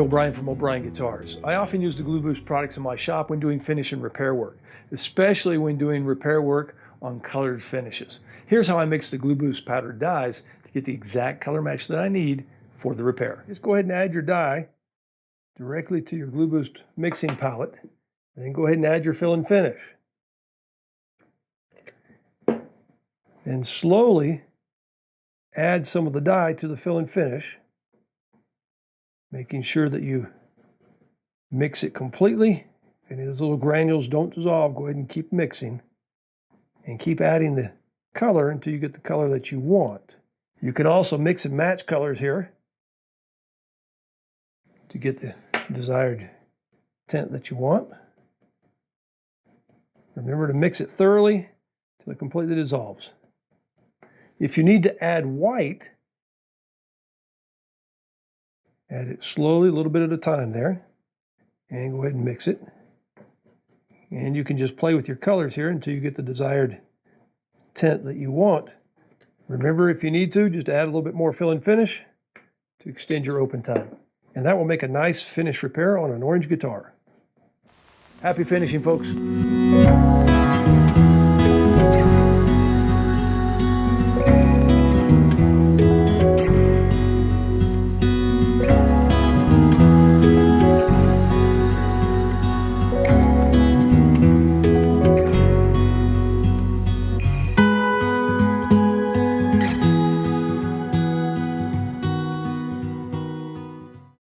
Robbie O'Brien from O'Brien Guitars. I often use the GluBoost products in my shop when doing finish and repair work, especially when doing repair work on colored finishes. Here's how I mix the GluBoost powdered dyes to get the exact color match that I need for the repair. Just go ahead and add your dye directly to your GluBoost mixing palette, and then go ahead and add your fill and finish. And slowly add some of the dye to the fill and finish, making sure that you mix it completely. If any of those little granules don't dissolve, go ahead and keep mixing and keep adding the color until you get the color that you want. You can also mix and match colors here to get the desired tint that you want. Remember to mix it thoroughly until it completely dissolves. If you need to add white, add it slowly, a little bit at a time there, and go ahead and mix it. And you can just play with your colors here until you get the desired tint that you want. Remember, if you need to, just add a little bit more fill and finish to extend your open time. And that will make a nice finish repair on an orange guitar. Happy finishing, folks.